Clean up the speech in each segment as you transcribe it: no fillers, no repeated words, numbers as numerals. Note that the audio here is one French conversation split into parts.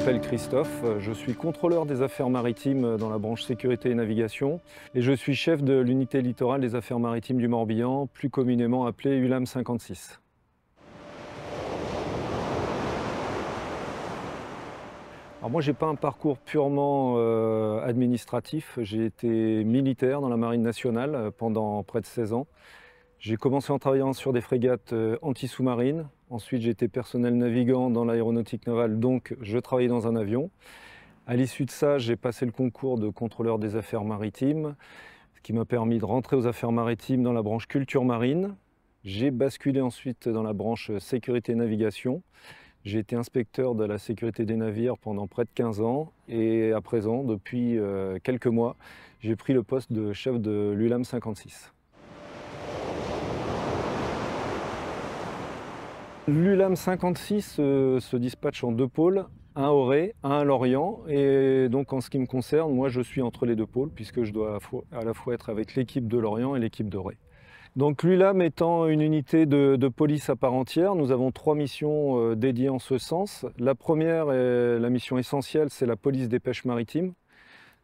m'appelle Christophe, je suis contrôleur des affaires maritimes dans la branche sécurité et navigation et je suis chef de l'unité littorale des affaires maritimes du Morbihan, plus communément appelée ULAM 56. Alors moi, je n'ai pas un parcours purement administratif, j'ai été militaire dans la Marine nationale pendant près de 16 ans. J'ai commencé en travaillant sur des frégates anti-sous-marines. Ensuite, j'ai été personnel navigant dans l'aéronautique navale, donc je travaillais dans un avion. À l'issue de ça, j'ai passé le concours de contrôleur des affaires maritimes, ce qui m'a permis de rentrer aux affaires maritimes dans la branche culture marine. J'ai basculé ensuite dans la branche sécurité et navigation. J'ai été inspecteur de la sécurité des navires pendant près de 15 ans et à présent, depuis quelques mois, j'ai pris le poste de chef de l'ULAM 56. L'ULAM 56 se dispatche en deux pôles, un à Auray, un à Lorient. Et donc en ce qui me concerne, moi je suis entre les deux pôles puisque je dois à la fois être avec l'équipe de Lorient et l'équipe d'Auray. Donc l'ULAM étant une unité de police à part entière, nous avons trois missions dédiées en ce sens. La première et la mission essentielle, c'est la police des pêches maritimes.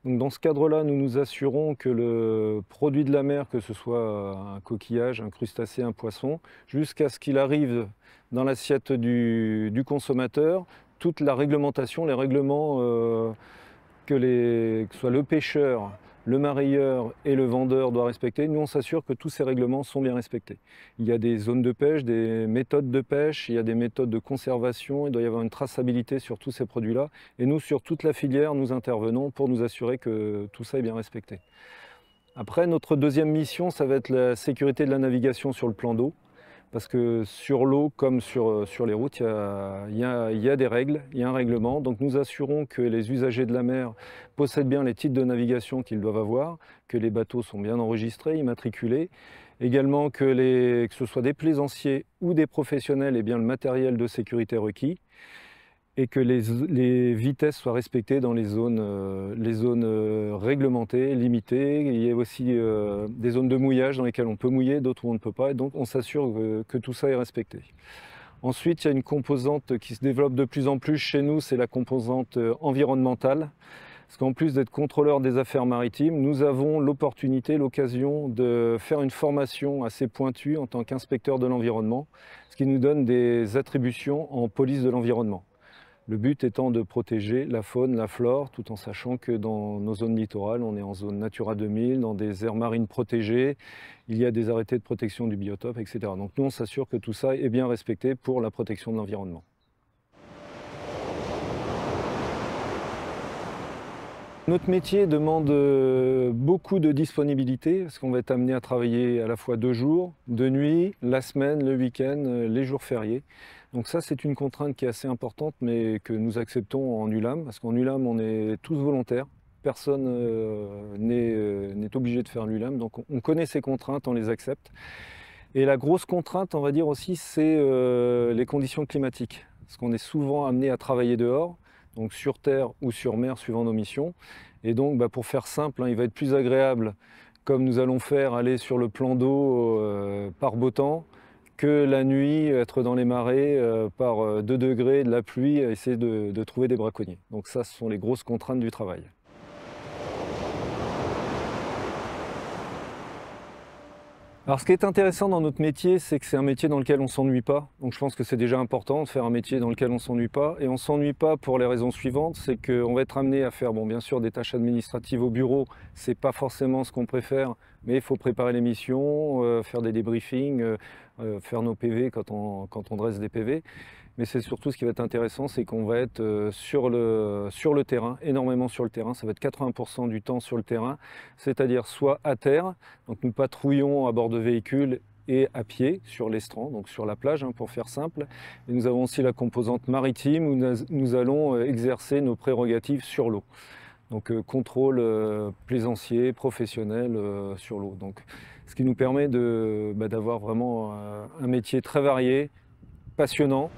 Donc dans ce cadre-là, nous nous assurons que le produit de la mer, que ce soit un coquillage, un crustacé, un poisson, jusqu'à ce qu'il arrive dans l'assiette du consommateur, toute la réglementation, les règlements que ce soit le pêcheur, le mareyeur et le vendeur doivent respecter, nous on s'assure que tous ces règlements sont bien respectés. Il y a des zones de pêche, des méthodes de pêche, il y a des méthodes de conservation, il doit y avoir une traçabilité sur tous ces produits-là. Et nous, sur toute la filière, nous intervenons pour nous assurer que tout ça est bien respecté. Après, notre deuxième mission, ça va être la sécurité de la navigation sur le plan d'eau. Parce que sur l'eau, comme sur les routes, il y a des règles, il y a un règlement. Donc nous assurons que les usagers de la mer possèdent bien les titres de navigation qu'ils doivent avoir, que les bateaux sont bien enregistrés, immatriculés. Également que ce soit des plaisanciers ou des professionnels aient bien le matériel de sécurité requis. Et que les vitesses soient respectées dans les zones réglementées, limitées. Il y a aussi des zones de mouillage dans lesquelles on peut mouiller, d'autres où on ne peut pas. Et donc on s'assure que tout ça est respecté. Ensuite, il y a une composante qui se développe de plus en plus chez nous, c'est la composante environnementale. Parce qu'en plus d'être contrôleur des affaires maritimes, nous avons l'opportunité, l'occasion de faire une formation assez pointue en tant qu'inspecteur de l'environnement, ce qui nous donne des attributions en police de l'environnement. Le but étant de protéger la faune, la flore, tout en sachant que dans nos zones littorales, on est en zone Natura 2000, dans des aires marines protégées, il y a des arrêtés de protection du biotope, etc. Donc nous, on s'assure que tout ça est bien respecté pour la protection de l'environnement. Notre métier demande beaucoup de disponibilité, parce qu'on va être amené à travailler à la fois de jour, de nuit, la semaine, le week-end, les jours fériés. Donc ça, c'est une contrainte qui est assez importante, mais que nous acceptons en ULAM, parce qu'en ULAM, on est tous volontaires. Personne n'est obligé de faire l'ULAM, donc on connaît ces contraintes, on les accepte. Et la grosse contrainte, on va dire aussi, c'est les conditions climatiques, parce qu'on est souvent amené à travailler dehors, donc sur terre ou sur mer, suivant nos missions. Et donc, pour faire simple, il va être plus agréable, comme nous allons faire, aller sur le plan d'eau par beau temps, que la nuit, être dans les marais par 2 degrés, de la pluie, à essayer de trouver des braconniers. Donc ça, ce sont les grosses contraintes du travail. Alors ce qui est intéressant dans notre métier, c'est que c'est un métier dans lequel on ne s'ennuie pas. Donc je pense que c'est déjà important de faire un métier dans lequel on ne s'ennuie pas. Et on ne s'ennuie pas pour les raisons suivantes, c'est qu'on va être amené à faire, bien sûr, des tâches administratives au bureau. Ce n'est pas forcément ce qu'on préfère, mais il faut préparer les missions, faire des débriefings, faire nos PV quand on dresse des PV. Mais c'est surtout ce qui va être intéressant, c'est qu'on va être sur le terrain, énormément sur le terrain. Ça va être 80% du temps sur le terrain, c'est-à-dire soit à terre, donc nous patrouillons à bord de véhicules et à pied sur l'estran, donc sur la plage pour faire simple. Et nous avons aussi la composante maritime où nous allons exercer nos prérogatives sur l'eau. Donc contrôle plaisancier, professionnel sur l'eau. Donc, ce qui nous permet d'avoir vraiment un métier très varié, passionnant,